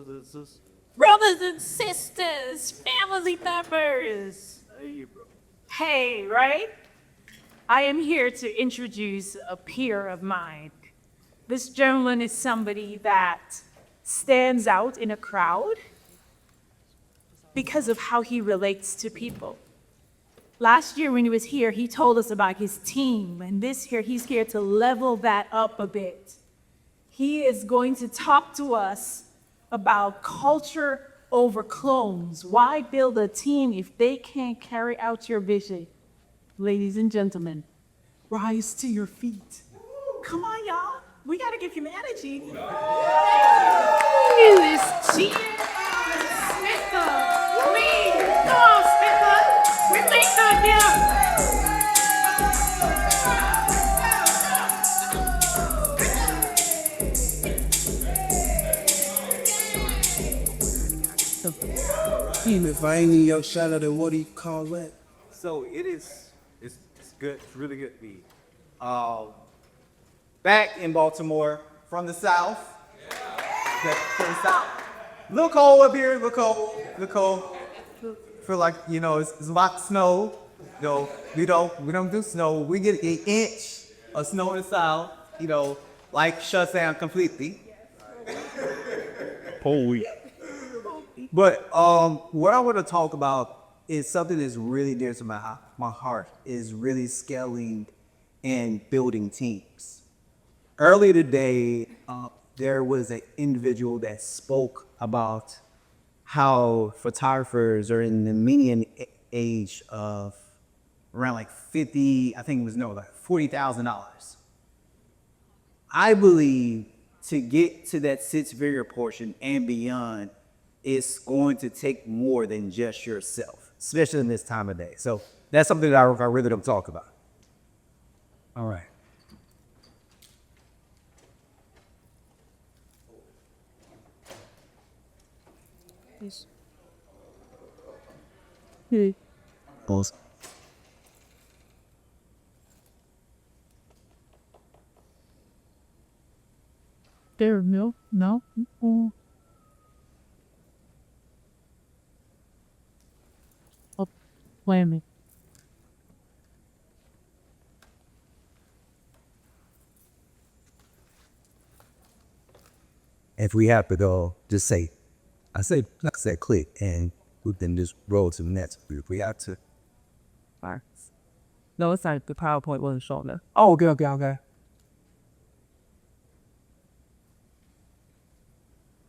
Brothers and sisters, family members. Hey, right? I am here to introduce a peer of mine. This gentleman is somebody that stands out in a crowd because of how he relates to people. Last year when he was here, he told us about his team, and this year he's here to level that up a bit. He is going to talk to us about culture over clones. Why build a team if they can't carry out your vision? Ladies and gentlemen, rise to your feet. Come on, y'all. We gotta give him energy. It's Smitha Lee. Come on, Smitha. We think of him. If I ain't in your shadow, then what do you call that? So it's good, it's really good to be back in Baltimore from the South. From the South. Look cold up here, look cold. Feel like, it's a lot of snow. We don't do snow. We get an inch of snow in the South, like shuts down completely. Holy. But what I want to talk about is something that's really dear to my heart, is really scaling and building teams. Earlier today, there was an individual that spoke about how photographers are in the median age of around like $40,000. I believe to get to that six-figure portion and beyond, it's going to take more than just yourself, especially in this time of day. So that's something that I really don't talk about. All right. Pause. There, no. Oh, wait a minute. If we have to go, just say, like I said, click, and we then just roll to the next. If we have to. Fine. No, it's not. The PowerPoint wasn't showing enough. Oh, okay.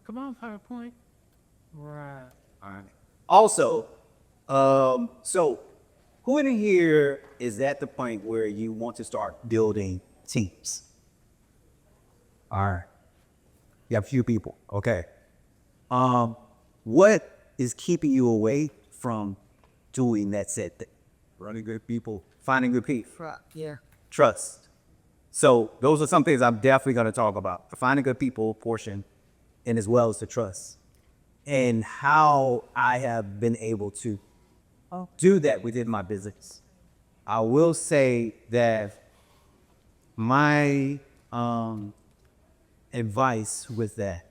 Come on, PowerPoint. Right. All right. Also, so who in here is at the point where you want to start building teams? All right. You have a few people. Okay. What is keeping you away from doing that said thing? Running good people, finding good people. Yeah. Trust. So those are some things I'm definitely going to talk about. The finding good people portion, and as well as the trust. And how I have been able to do that within my business. I will say that my advice with that,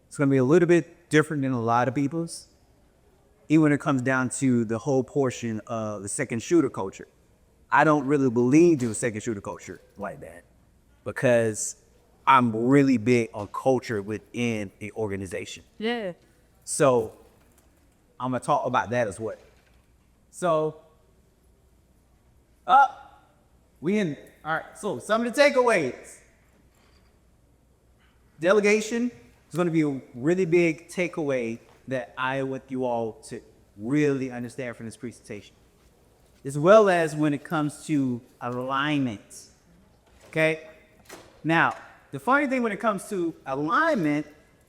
it's going to be a little bit different than a lot of people's, even when it comes down to the whole portion of the second shooter culture. I don't really believe in second shooter culture like that, because I'm really big on culture within the organization. Yeah. So I'm gonna talk about that as well. So, all right, so some of the takeaways. Delegation is gonna be a really big takeaway that I want you all to really understand from this presentation, as well as when it comes to alignment, okay? Now, the funny thing when it comes to alignment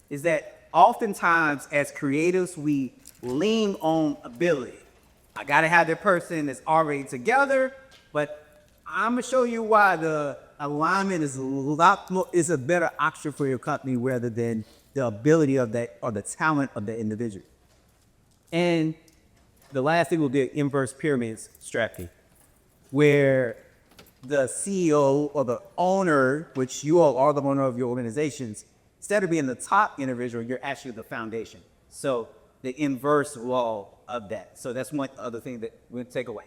is that oftentimes as creatives, we lean on ability. I gotta have the person that's already together, but I'm gonna show you why the alignment is a better option for your company rather than the ability of that or the talent of the individual. And the last thing will be an inverse pyramids strategy, where the CEO or the owner, which you all are the owner of your organizations, instead of being the top individual, you're actually the foundation. So the inverse law of that. So that's one other thing that we'll take away.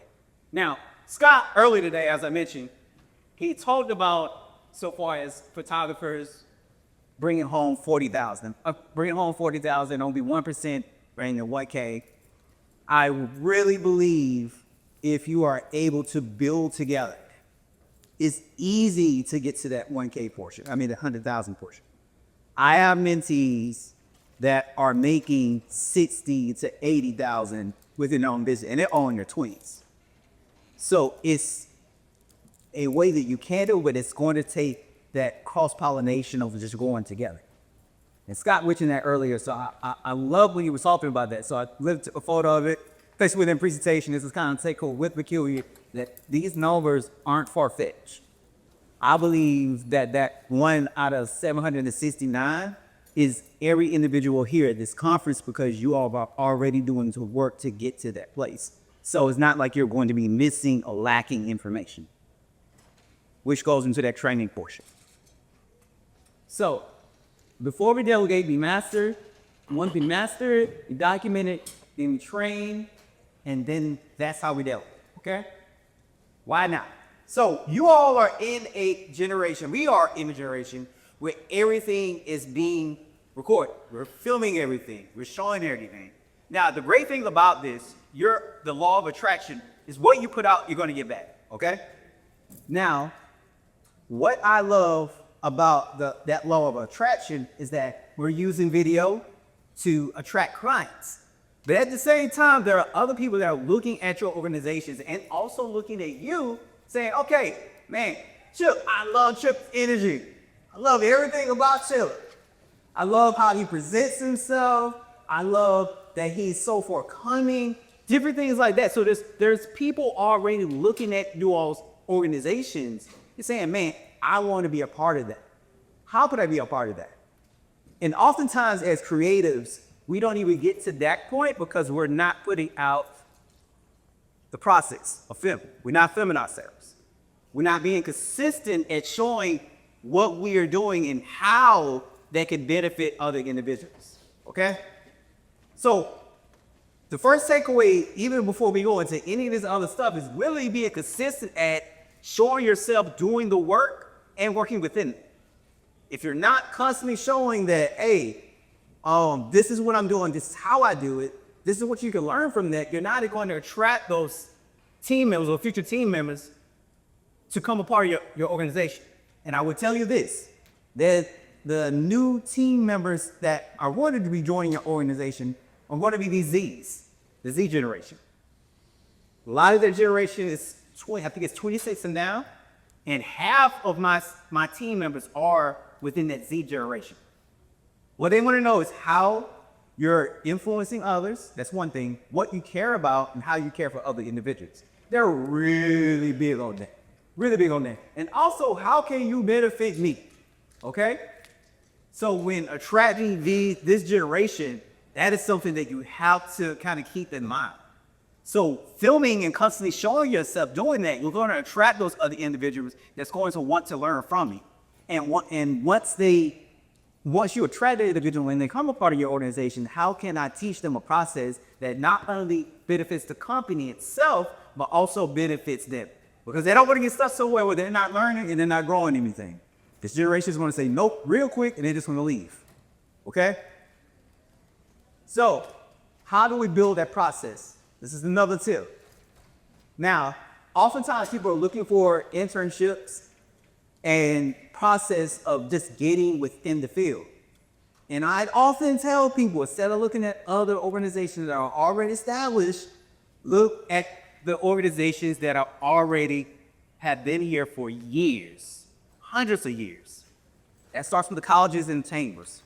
Now, Scott, earlier today, as I mentioned, he talked about so far as photographers bringing home 40,000. Bringing home 40,000, only 1% bringing the 1K. I really believe if you are able to build together, it's easy to get to that 1K portion. I mean, the 100,000 portion. I have mentees that are making 60 to 80,000 with their own business, and they're all in their 20s. So it's a way that you can do, but it's going to take that cross-pollination of just going together. And Scott mentioned that earlier, so I love when he was talking about that. So I took a photo of it, especially within presentation. This is kind of take home with peculiar that these numbers aren't far-fetched. I believe that 1 out of 769 is every individual here at this conference because you all are already doing the work to get to that place. So it's not like you're going to be missing or lacking information, which goes into that training portion. So before we delegate, we master. Once we master it, we document it, then we train, and then that's how we delegate, okay? Why not? So you all are in a generation, we are in a generation where everything is being recorded. We're filming everything, we're showing everything. Now, the great thing about this, the law of attraction is what you put out, you're gonna get back, okay? Now, what I love about that law of attraction is that we're using video to attract clients. But at the same time, there are other people that are looking at your organizations and also looking at you saying, okay, man, Chip, I love Chip's energy. I love everything about Chip. I love how he presents himself. I love that he's so forthcoming, different things like that. So there's people already looking at you all's organizations and saying, man, I want to be a part of that. How could I be a part of that? And oftentimes as creatives, we don't even get to that point because we're not putting out the process of film. We're not filming ourselves. We're not being consistent at showing what we are doing and how that can benefit other individuals, okay? So the first takeaway, even before we go into any of this other stuff, is really being consistent at showing yourself doing the work and working within it. If you're not constantly showing that, hey, this is what I'm doing, this is how I do it, this is what you can learn from that, you're not going to attract those team members or future team members to come a part of your organization. And I would tell you this, that the new team members that are wanting to be joining your organization are going to be these Zs, the Z generation. A lot of their generation is 20, I think it's 26 and down. And half of my team members are within that Z generation. What they want to know is how you're influencing others. That's one thing. What you care about and how you care for other individuals. They're really big on that. Really big on that. And also, how can you benefit me? Okay? So when attracting this generation, that is something that you have to kind of keep in mind. So filming and constantly showing yourself doing that, you're going to attract those other individuals that's going to want to learn from you. And once you attract the individual and they become a part of your organization, how can I teach them a process that not only benefits the company itself, but also benefits them? Because they don't want to get stuck somewhere where they're not learning and they're not growing anything. This generation is going to say nope real quick and they're just going to leave. Okay? So how do we build that process? This is another tip. Now, oftentimes people are looking for internships and process of just getting within the field. And I often tell people, instead of looking at other organizations that are already established, look at the organizations that are already have been here for years, hundreds of years. That starts with the colleges and chambers.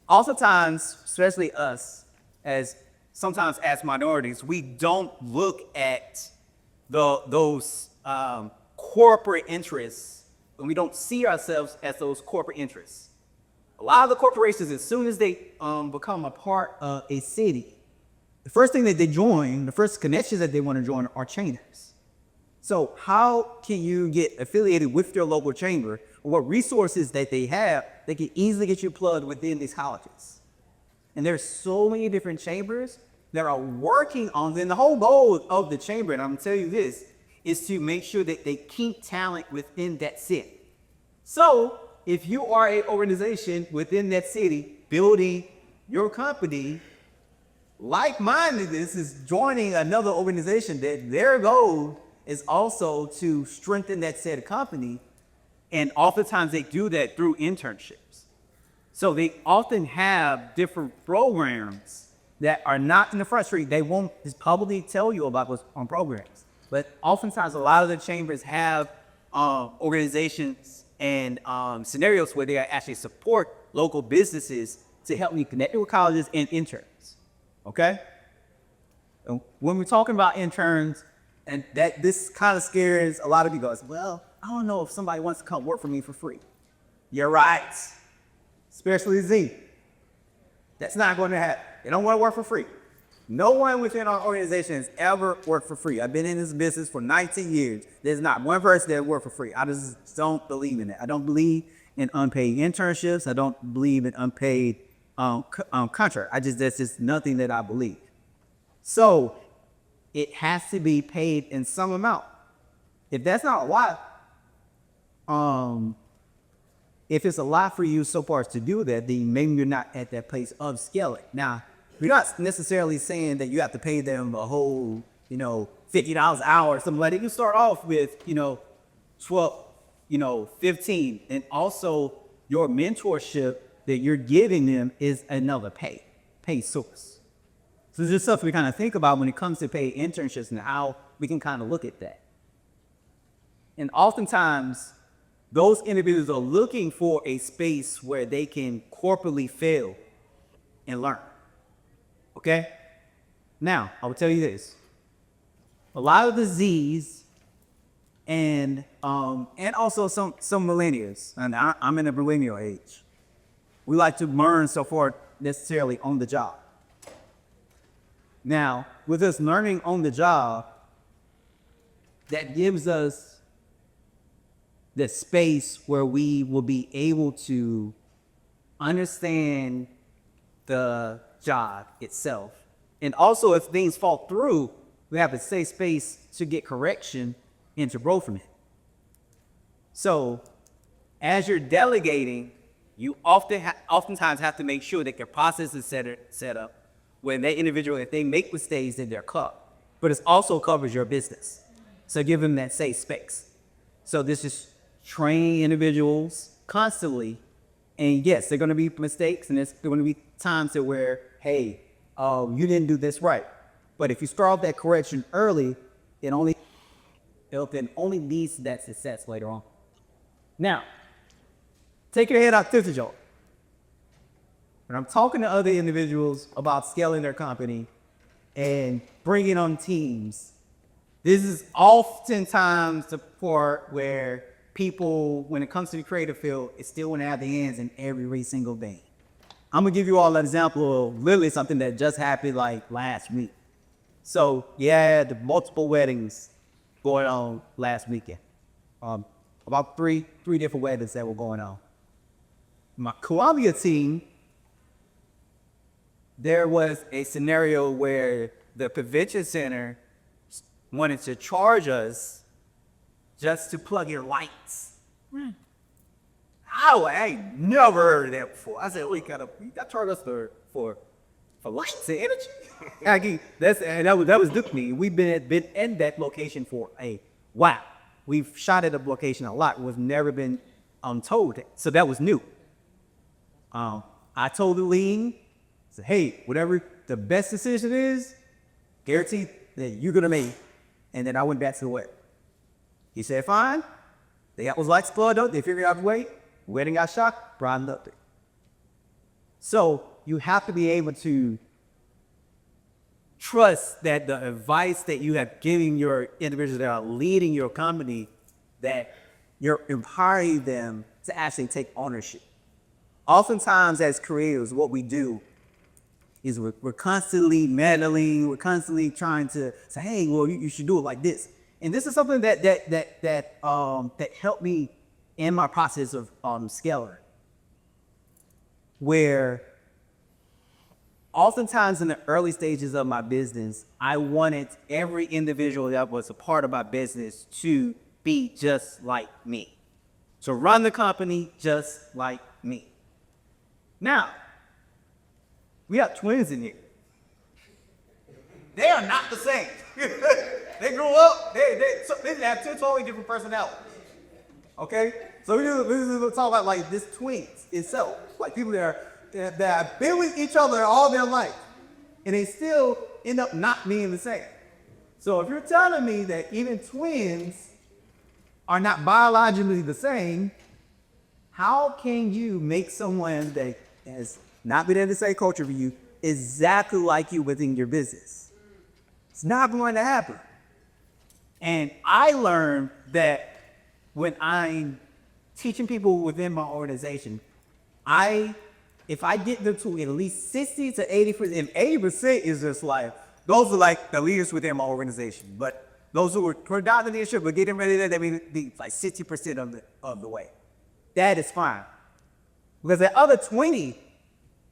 Oftentimes, especially us, sometimes as minorities, we don't look at those corporate interests, and we don't see ourselves as those corporate interests. A lot of the corporations, as soon as they become a part of a city, the first thing that they join, the first connections that they want to join are chambers. So how can you get affiliated with your local chamber what resources that they have, they can easily get you plugged within these colleges. And there's so many different chambers that are working on them. And the whole goal of the chamber, and I'm gonna tell you this, is to make sure that they keep talent within that city. So if you are an organization within that city building your company, like-mindedness is joining another organization that their goal is also to strengthen that said company. And oftentimes they do that through internships. So they often have different programs that are not in the front street. They won't just publicly tell you about what's on programs. But oftentimes a lot of the chambers have organizations and scenarios where they actually support local businesses to help you connect with colleges and interns. Okay? And when we're talking about interns, and that this kind of scares a lot of people. Well, I don't know if somebody wants to come work for me for free. You're right. Especially Z. That's not going to happen. They don't want to work for free. No one within our organization has ever worked for free. I've been in this business for 19 years. There's not one person that worked for free. I just don't believe in that. I don't believe in unpaid internships. I don't believe in unpaid contract. That's just nothing that I believe. So it has to be paid in some amount. If that's not a lot, if it's a lot for you so far as to do that, then maybe you're not at that place of scaling. Now, we're not necessarily saying that you have to pay them a whole, $50 an hour or something like that. You start off with, 12, 15. And also your mentorship that you're giving them is another pay source. So this is stuff we kind of think about when it comes to paid internships and how we can kind of look at that. And oftentimes, those individuals are looking for a space where they can corporately fail and learn. Okay? Now, I will tell you this. A lot of the Z's and also some millennials, and I'm in the millennial age, we like to learn so far necessarily on the job. Now, with us learning on the job, that gives us the space where we will be able to understand the job itself. And also, if things fall through, we have a safe space to get correction and to grow from it. So, as you're delegating, you oftentimes have to make sure that your process is set up when that individual, if they make mistakes, then they're caught. But it also covers your business. So give them that safe space. So this is training individuals constantly. And yes, there are going to be mistakes, and there's going to be times where, hey, you didn't do this right. But if you start that correction early, it only leads to that success later on. Now, take your head out to the job. When I'm talking to other individuals about scaling their company and bringing on teams, this is oftentimes the part where people, when it comes to the creative field, it still want to have their hands in every single thing. I'm going to give you all an example of literally something that just happened like last week. So, yeah, the multiple weddings going on last weekend. About three different weddings that were going on. My Columbia team, there was a scenario where the convention center wanted to charge us just to plug in lights. I ain't never heard of that before. I said, you gotta charge us for lights and energy? that was Duke me. We've been in that location for a while. We've shot at a location a lot. We've never been told that. So that was new. I told the lead, said, hey, whatever the best decision is, guaranteed that you're gonna make. And then I went back to the wedding. He said, fine. They got those lights plugged up. They figured out the way. Wedding got shot. Brought nothing. So you have to be able to trust that the advice that you have given your individuals that are leading your company, that you're empowering them to actually take ownership. Oftentimes as creators, what we do is we're constantly meddling, we're constantly trying to say, hey, well, you should do it like this. And this is something that helped me in my process of scaling, where oftentimes in the early stages of my business, I wanted every individual that was a part of my business to be just like me, to run the company just like me. Now, we have twins in here. They are not the same. They grew up, they have two totally different personalities. Okay? So we just talk about like this twins itself. Like people that have been with each other all their life, and they still end up not being the same. So if you're telling me that even twins are not biologically the same, how can you make someone that has not been in the same culture for you exactly like you within your business? It's not going to happen. And I learned that when I'm teaching people within my organization, if I get them to at least 60 to 80%, and 80% is just like, those are like the leaders within my organization. But those who are down the leadership, but getting ready there, they may be like 60% of the way. That is fine. Because the other 20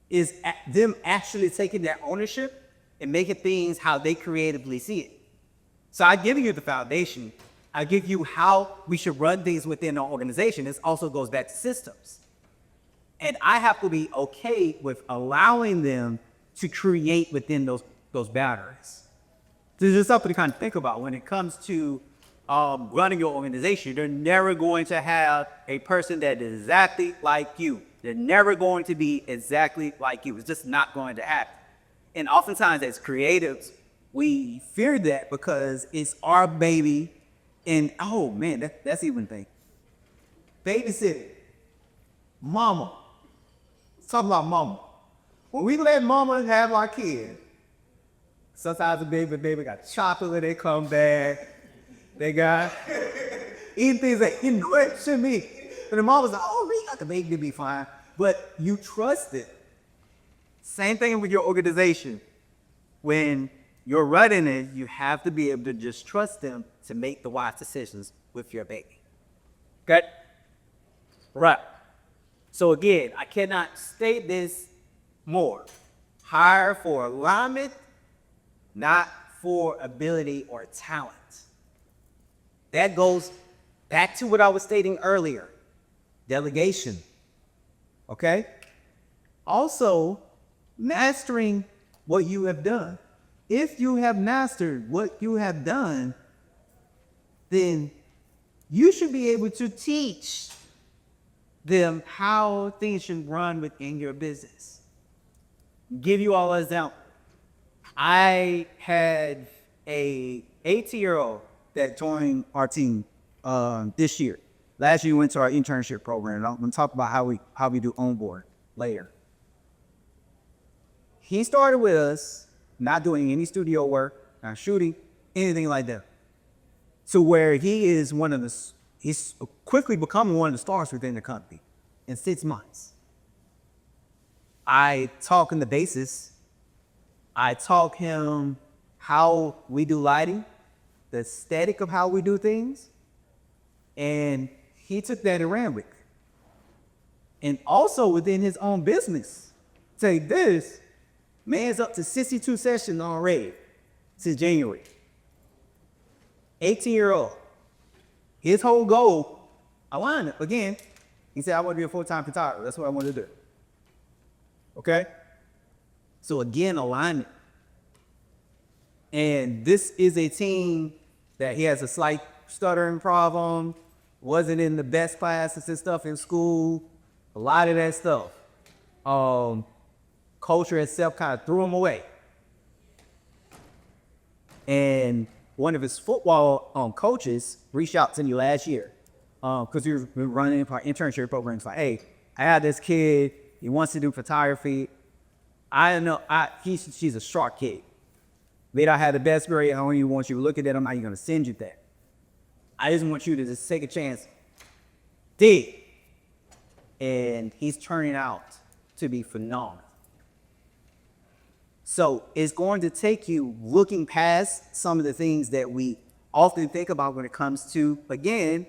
is them actually taking their ownership and making things how they creatively see it. So I give you the foundation. I give you how we should run things within our organization. This also goes back to systems. And I have to be okay with allowing them to create within those boundaries. This is something to kind of think about when it comes to running your organization. You're never going to have a person that is exactly like you. They're never going to be exactly like you. It's just not going to happen. And oftentimes as creatives, we fear that because it's our baby. And oh man, that's even thing. Babysitting. Mama. Let's talk about mama. When we let mama have our kid, sometimes the baby got chocolate, they come back. They got eating things that you know it shouldn't be. And the mama's like, oh, we got the baby to be fine. But you trust it. Same thing with your organization. When you're running it, you have to be able to just trust them to make the wise decisions with your baby. Okay? Right. So again, I cannot state this more. Hire for alignment, not for ability or talent. That goes back to what I was stating earlier. Delegation. Okay? Also, mastering what you have done. If you have mastered what you have done, then you should be able to teach them how things should run within your business. Give you all an example. I had a 18-year-old that joined our team this year. Last year we went to our internship program. And I'm going to talk about how we do onboard later. He started with us, not doing any studio work, not shooting, anything like that. To where he's quickly becoming one of the stars within the company in 6 months. I taught him the basis. I taught him how we do lighting, the aesthetic of how we do things. And he took that and ran with it. And also within his own business. Take this, man's up to 62 sessions already since January. 18-year-old. His whole goal, I wanted it. Again, he said, I want to be a full-time photographer. That's what I want to do. Okay? So again, alignment. And this is a team that he has a slight stuttering problem, wasn't in the best classes and stuff in school, a lot of that stuff. Culture itself kind of threw him away. And one of his football coaches reached out to me last year because we were running our internship program. It's like, hey, I had this kid, he wants to do photography. I know she's a sharp kid. Maybe I had the best grade. I don't even want you to look at that. I'm not even going to send you that. I just want you to just take a chance. Did. And he's turning out to be phenomenal. So it's going to take you looking past some of the things that we often think about when it comes to, again,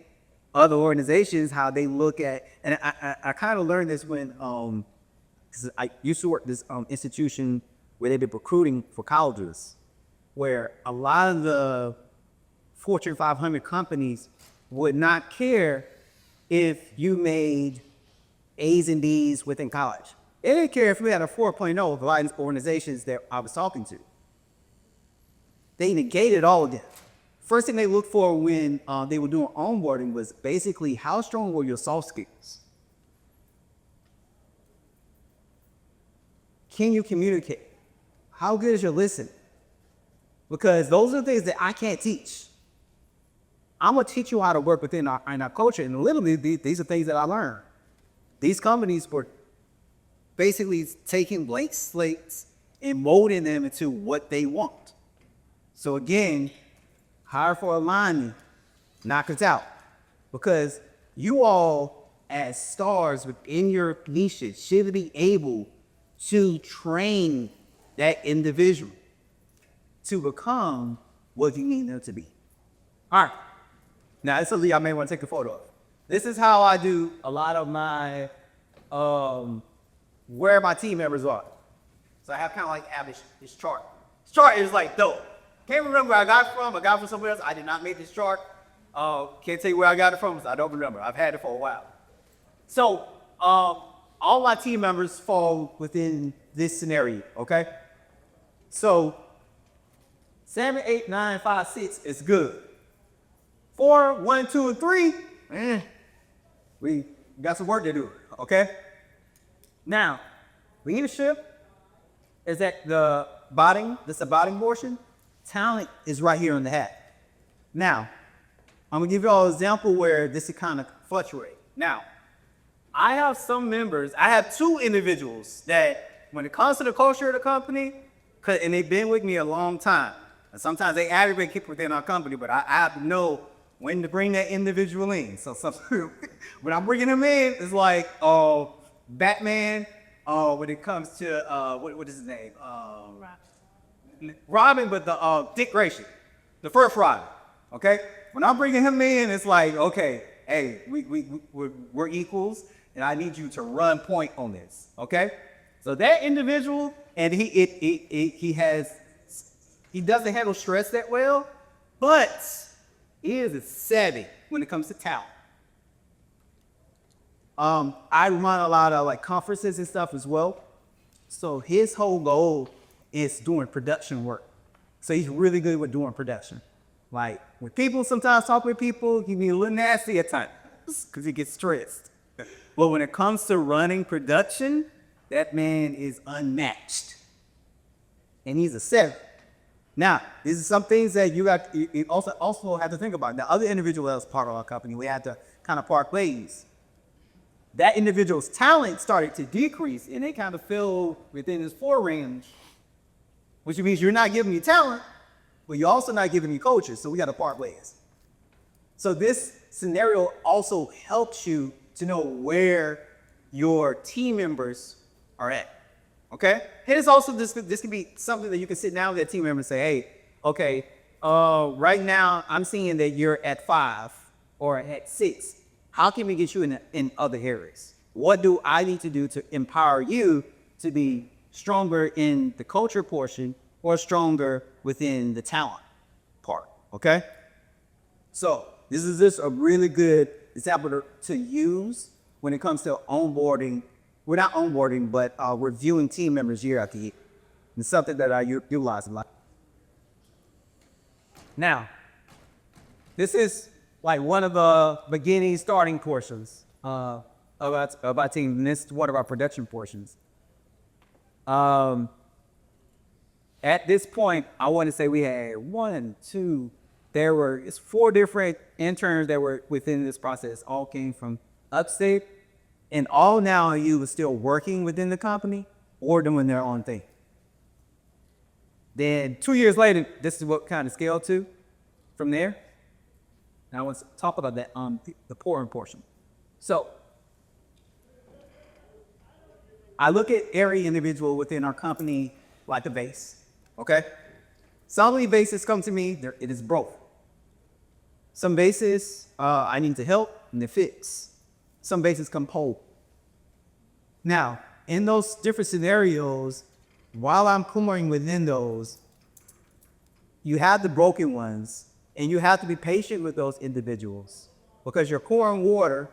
other organizations, how they look at, and I kind of learned this when, 'cause I used to work this institution where they did recruiting for colleges, where a lot of the Fortune 500 companies would not care if you made A's and D's within college. They didn't care if we had a 4.0 of a lot of organizations that I was talking to. They negated all of them. First thing they looked for when they were doing onboarding was basically how strong were your soft skills? Can you communicate? How good is your listening? Because those are things that I can't teach. I'm gonna teach you how to work within our culture, and literally these are things that I learned. These companies were basically taking blank slates and molding them into what they want. So again, hire for alignment, knock it out. Because you all, as stars within your niches, should be able to train that individual to become what you need them to be. All right. Now, this is something I may want to take a photo of. This is how I do a lot of my, where my team members are. So I have kind of like this chart. This chart is like dope. Can't remember where I got it from. I got it from somewhere else. I did not make this chart. Can't tell you where I got it from, so I don't remember. I've had it for a while. So all my team members fall within this scenario, okay? So 7, 8, 9, 5, 6 is good. 4, 1, 2, and 3, we got some work to do, okay? Now, leadership is at the bottom. This is the bottom portion. Talent is right here in the hat. Now, I'm gonna give you all an example where this is kind of fluctuate. Now, I have some members, I have 2 individuals that when it comes to the culture of the company, and they've been with me a long time, and sometimes they aggravate people within our company, but I have to know when to bring that individual in. So when I'm bringing them in, it's like Batman, when it comes to, what is his name? Robin, but the Dick Grayson, the first Robin, okay? When I'm bringing him in, it's like, okay, hey, we're equals, and I need you to run point on this, okay? So that individual, and he doesn't handle stress that well, but he is a savvy when it comes to talent. I run a lot of like conferences and stuff as well. So his whole goal is doing production work. So he's really good with doing production. Like when people sometimes talk with people, he be a little nasty at times because he gets stressed. But when it comes to running production, that man is unmatched. And he's a 7. Now, these are some things that you also have to think about. The other individual that was part of our company, we had to kind of part ways. That individual's talent started to decrease, and they kind of fell within his 4 range, which means you're not giving me talent, but you're also not giving me coaches, so we got to part ways. So this scenario also helps you to know where your team members are at. Okay? And it's also this can be something that you can sit down with that team member and say, hey, okay, right now I'm seeing that you're at 5 or at 6. How can we get you in other areas? What do I need to do to empower you to be stronger in the culture portion or stronger within the talent part? Okay? So this is just a really good example to use when it comes to onboarding. We're not onboarding, but reviewing team members year after year. It's something that I utilize a lot. Now, this is like one of the beginning starting portions of our team, and this is one of our production portions. At this point, I want to say we had 4 different interns that were within this process, all came from upstate. And all now you are still working within the company or doing their own thing. Then 2 years later, this is what kind of scaled to from there. Now I want to talk about that the pouring portion. So I look at every individual within our company like a vase, okay? Some of the vases come to me, it is broke. Some vases I need to help, and it fits. Some bases come whole. Now, in those different scenarios, while I'm pouring within those, you have the broken ones, and you have to be patient with those individuals because you're pouring water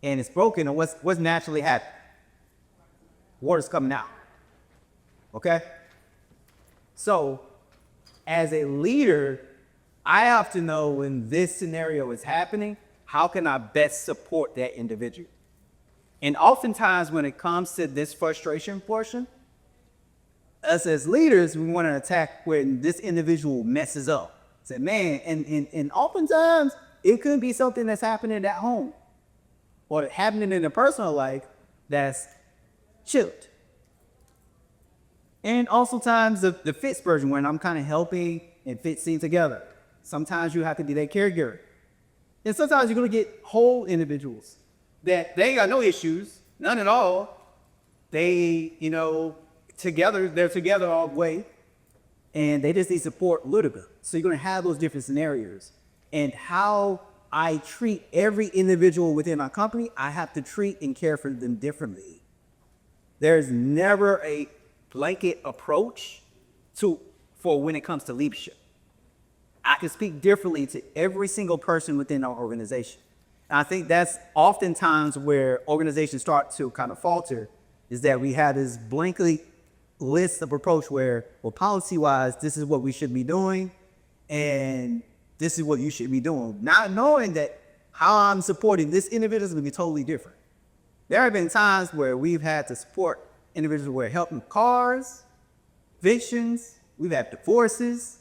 and it's broken, and what's naturally happening? Water's coming out. Okay? So, as a leader, I have to know when this scenario is happening, how can I best support that individual? And oftentimes when it comes to this frustration portion, us as leaders, we want to attack when this individual messes up. Say, man, and oftentimes it could be something that's happening at home or happening in a personal life that's chilled. And also times the fits version when I'm kind of helping and fixing together. Sometimes you have to be that caregiver. And sometimes you're going to get whole individuals that they ain't got no issues, none at all. They, together, they're together all the way. And they just need support a little bit. So you're going to have those different scenarios. And how I treat every individual within our company, I have to treat and care for them differently. There's never a blanket approach for when it comes to leadership. I can speak differently to every single person within our organization. And I think that's oftentimes where organizations start to kind of falter, is that we have this blankly list of approach where, well, policy-wise, this is what we should be doing, and this is what you should be doing. Not knowing that how I'm supporting this individual is going to be totally different. There have been times where we've had to support individuals who were helping cars, evictions, we've had divorces,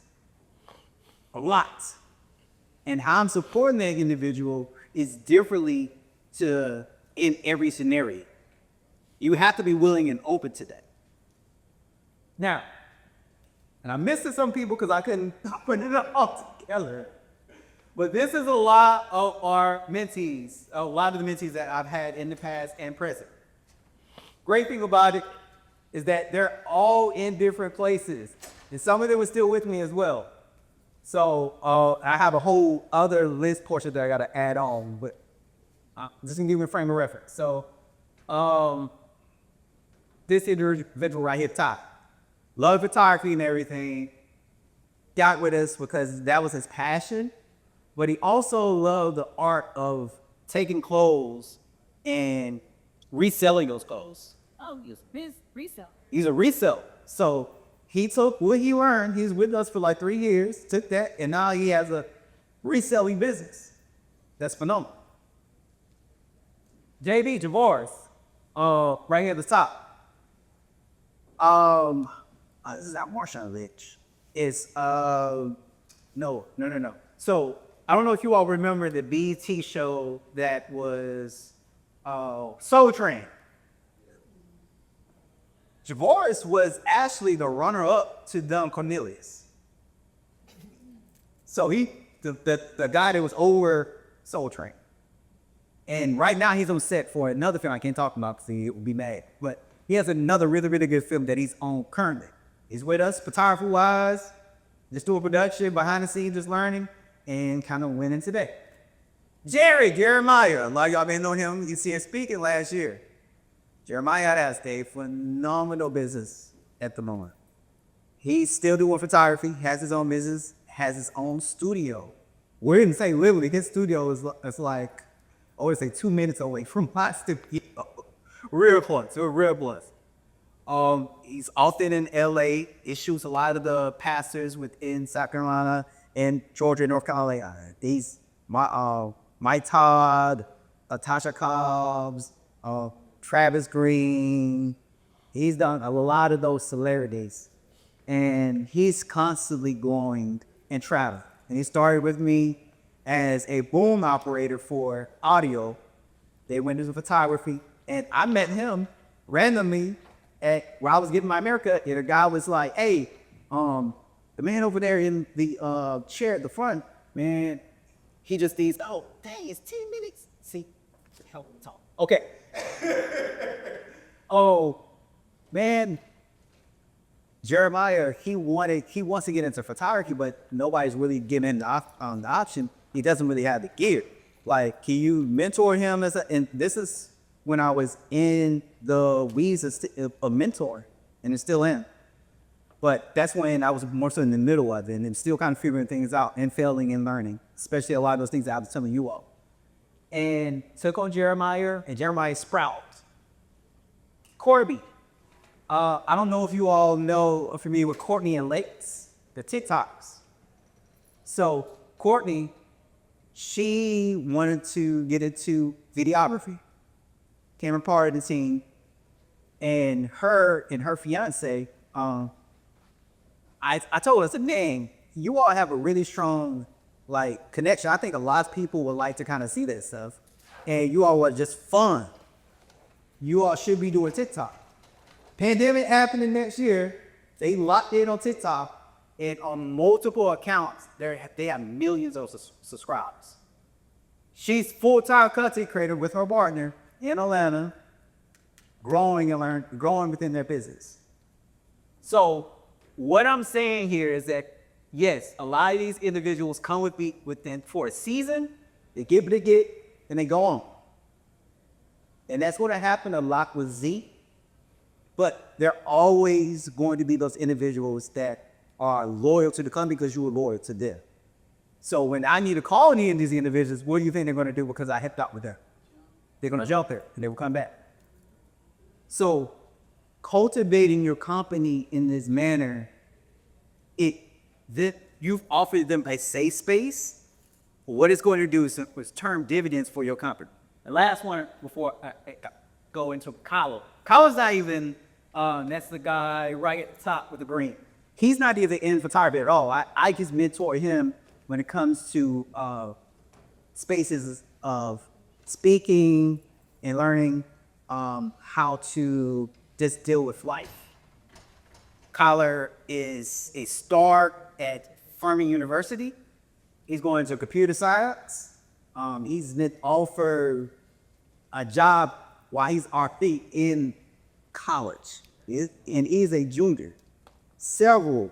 a lot. And how I'm supporting that individual is differently in every scenario. You have to be willing and open to that. Now, and I'm missing some people because I couldn't put it all together, but this is a lot of our mentees, a lot of the mentees that I've had in the past and present. Great thing about it is that they're all in different places, and some of them are still with me as well. So I have a whole other list portion that I got to add on, but just to give you a frame of reference. So this individual right here, Todd, loved photography and everything, got with us because that was his passion, but he also loved the art of taking clothes and reselling those clothes. Oh, he's resale. He's a reseller. So he took what he learned. He's with us for like 3 years, took that, and now he has a reselling business. That's phenomenal. JB, Javors, right here at the top. This is not Marshanovich. It's, no. So I don't know if you all remember the BET show that was Soul Train. Javors was actually the runner-up to Don Cornelius. So the guy that was over Soul Train. And right now he's on set for another film I can't talk about because he would be mad. But he has another really, really good film that he's on currently. He's with us photography-wise, just doing production, behind the scenes, just learning, and kind of winning today. Jeremiah, like y'all been knowing him, you see him speaking last year. Jeremiah has a phenomenal business at the moment. He's still doing photography, has his own business, has his own studio. We're in St. Louis. His studio is like, I always say 2 minutes away from my studio. Real close, real close. He's often in LA. He shoots a lot of the pastors within South Carolina and Georgia and North Carolina. These, Mike Todd, Tasha Cobbs, Travis Green. He's done a lot of those celebrities. And he's constantly going and traveling. And he started with me as a boom operator for audio. They went into photography. And I met him randomly where I was getting my haircut. And the guy was like, hey, the man over there in the chair at the front, man, he just needs, oh, dang, it's 10 minutes. See, help me talk. Okay. Oh, man, Jeremiah, he wants to get into photography, but nobody's really giving him the option. He doesn't really have the gear. Like, can you mentor him? And this is when I was in the weeds of a mentor, and it's still in. But that's when I was more so in the middle of it and still kind of figuring things out and failing and learning, especially a lot of those things that I was telling you all. And took on Jeremiah, and Jeremiah sprouted. Corby. I don't know if you all know or familiar with Courtney and Lakes, the TikToks. So Courtney, she wanted to get into videography, became a part of the team, and her fiance, I told her, I said, "Dang, you all have a really strong like connection. I think a lot of people would like to kind of see that stuff, and you all were just fun. You all should be doing TikTok." Pandemic happening next year, they locked in on TikTok, and on multiple accounts, they have millions of subscribers. She's full-time content creator with her partner in Atlanta, growing within their business. So what I'm saying here is that, yes, a lot of these individuals come with me for a season, they get what they get, and they go on. And that's going to happen a lot with Z. But there are always going to be those individuals that are loyal to the company because you were loyal to them. So when I need to call any of these individuals, what do you think they're going to do because I helped out with them? They're going to jump there and they will come back. So cultivating your company in this manner, you've offered them a safe space. What it's going to do is term dividends for your company. The last one before I go into Kylo. Kylo's not even, that's the guy right at the top with the green. He's not even in photography at all. I just mentor him when it comes to spaces of speaking and learning how to just deal with life. Kyler is a star at Furman University. He's going to computer science. He's been offered a job while he's RP in college, and he's a junior. Several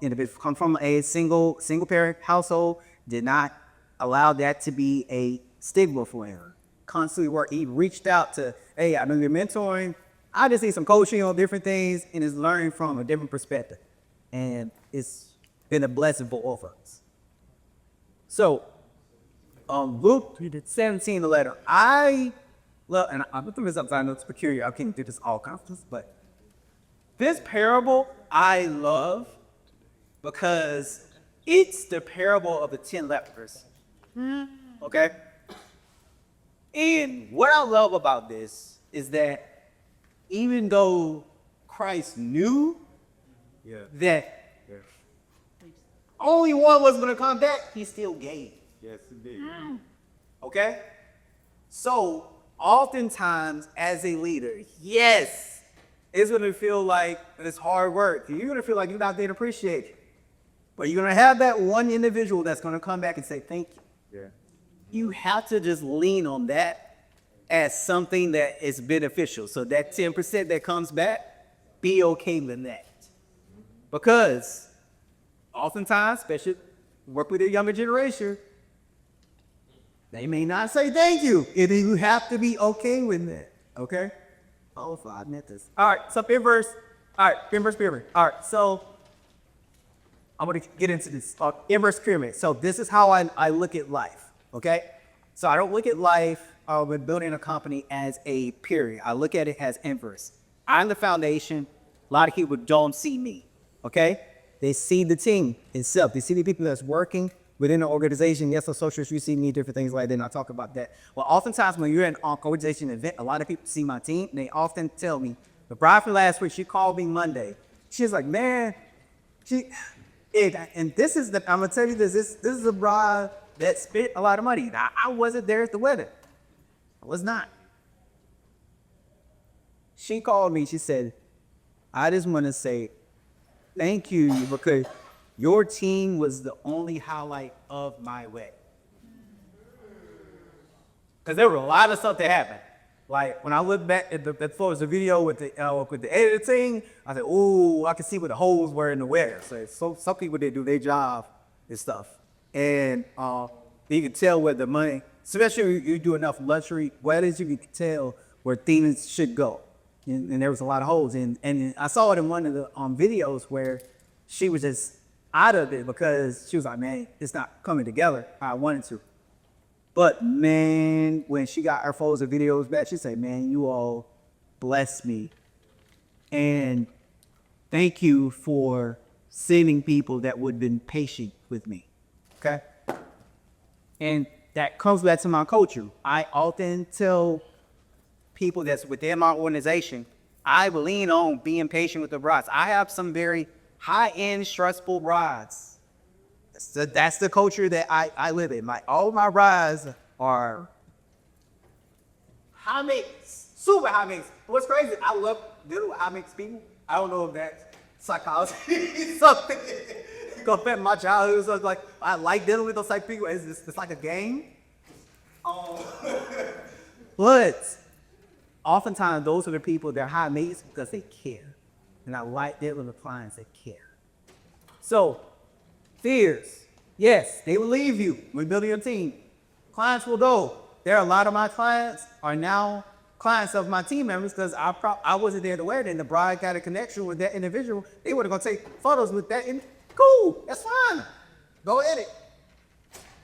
individuals come from a single parent household, did not allow that to be a stigma for him. Constantly work. He reached out to, hey, I know you're mentoring. I just need some coaching on different things, and is learning from a different perspective. And it's been a blessing for all of us. So, Luke 17, the letter. I love, and I'm going to through sometimes I know it's peculiar. I can't do this all conference, but this parable I love because it's the parable of the 10 lepers. Okay? And what I love about this is that even though Christ knew that only one was going to come back, he still gave. Yes, indeed. Okay? So, oftentimes, as a leader, yes, it's going to feel like it's hard work. You're going to feel like you're not being appreciated. But you're going to have that one individual that's going to come back and say, thank you. Yeah. You have to just lean on that as something that is beneficial. So that 10% that comes back, be okay with that. Because oftentimes, especially work with the younger generation, they may not say thank you. And you have to be okay with that. Okay? Oh, 5 minutes. All right, so inverse. All right, inverse pyramid. All right, so I'm going to get into this. Inverse pyramid. So this is how I look at life. Okay? So I don't look at life with building a company as a period. I look at it as inverse. I'm the foundation. A lot of people don't see me. Okay? They see the team itself. They see the people that's working within the organization. Yes, associates, you see me, different things like that, and I talk about that. Well, oftentimes when you're in an organization event, a lot of people see my team, and they often tell me, the bride from last week, she called me Monday. She's like, man, and this is I'm going to tell you this is a bride that spent a lot of money. Now, I wasn't there at the wedding. I was not. She called me, she said, I just want to say thank you because your team was the only highlight of my wedding. Because there were a lot of stuff that happened. Like when I look back at the video with the editing, I said, "Ooh, I can see where the holes were in the wedding." So some people did do their job and stuff. And You can tell where the money, especially if you do enough luxury weddings, you can tell where things should go. And there was a lot of holes. And I saw it in one of the videos where she was just out of it because she was like, man, it's not coming together how I wanted to. But man, when she got her photos and videos back, she said, man, you all blessed me. And thank you for sending people that would have been patient with me. Okay? And that comes back to my culture. I often tell people that's within my organization, I lean on being patient with the brides. I have some very high-end, stressful brides. That's the culture that I live in. All my brides are high maintenance, super high maintenance. What's crazy, I love dealing with high maintenance people. I don't know if that's psychology something. Compared to my childhood, so it's like I like dealing with those type of people. It's like a game. But oftentimes those are the people that are high maintenance because they care. And I like dealing with clients that care. So, fears. Yes, they will leave you when building your team. Clients will go. There are a lot of my clients are now clients of my team members because I wasn't there to wear it, and the bride got a connection with that individual. They were going to take photos with that. Cool, that's fine. Go at it.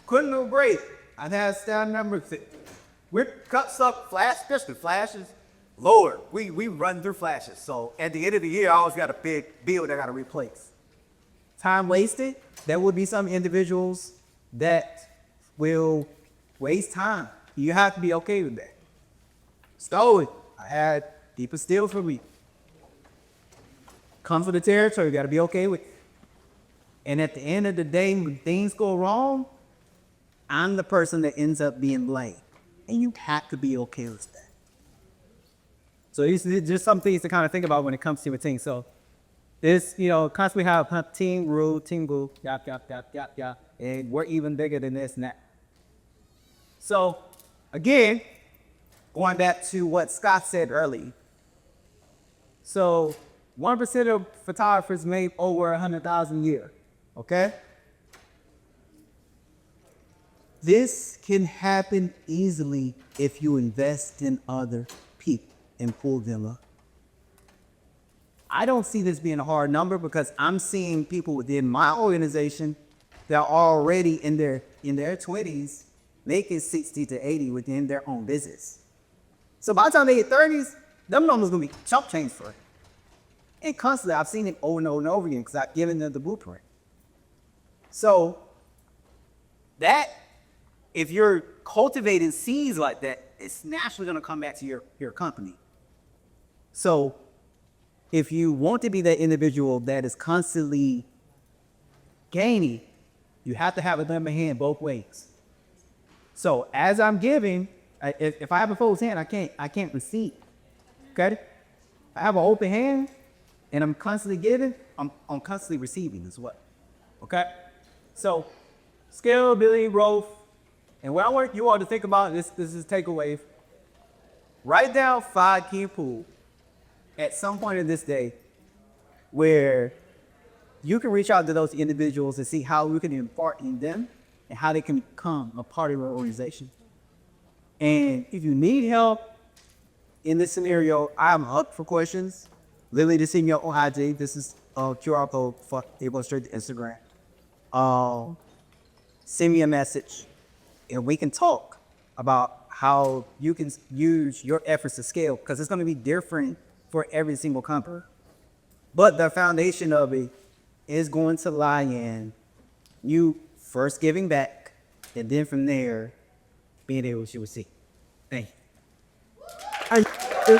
Couldn't do great. I've had staff members with cuts up flash, especially flashes. Lord, we run through flashes. So at the end of the year, I always got a big bill that I got to replace. Time wasted. There will be some individuals that will waste time. You have to be okay with that. Stole it. I had people steal from me. Comes with the territory. You got to be okay with it. And at the end of the day, when things go wrong, I'm the person that ends up being blamed. And you have to be okay with that. So these are just some things to kind of think about when it comes to a team. So this, constantly have team rule, team goal, yap, and we're even bigger than this and that. So again, going back to what Scott said earlier. So 1% of photographers make over 100,000 a year. Okay? This can happen easily if you invest in other people and pull them up. I don't see this being a hard number because I'm seeing people within my organization that are already in their 20s making 60 to 80 within their own business. So by the time they hit 30s, them numbers gonna be chump change for it. And constantly, I've seen it over and over and over again because I've given them the blueprint. So that, if you're cultivating seeds like that, it's naturally going to come back to your company. So if you want to be that individual that is constantly gaining, you have to have a limber hand both ways. So as I'm giving, if I have a closed hand, I can't receive. Okay? I have an open hand and I'm constantly giving, I'm constantly receiving as well. Okay? So, scalability, growth, and what I want you all to think about, this is takeaway. Write down 5 key pools at some point in this day where you can reach out to those individuals and see how we can impart in them and how they can become a part of your organization. And if you need help in this scenario, I'm up for questions. Literally, just send me on IG. This is QR code. It goes straight to Instagram. Send me a message and we can talk about how you can use your efforts to scale because it's going to be different for every single company. But the foundation of it is going to lie in you first giving back and then from there being able to receive. Thank you.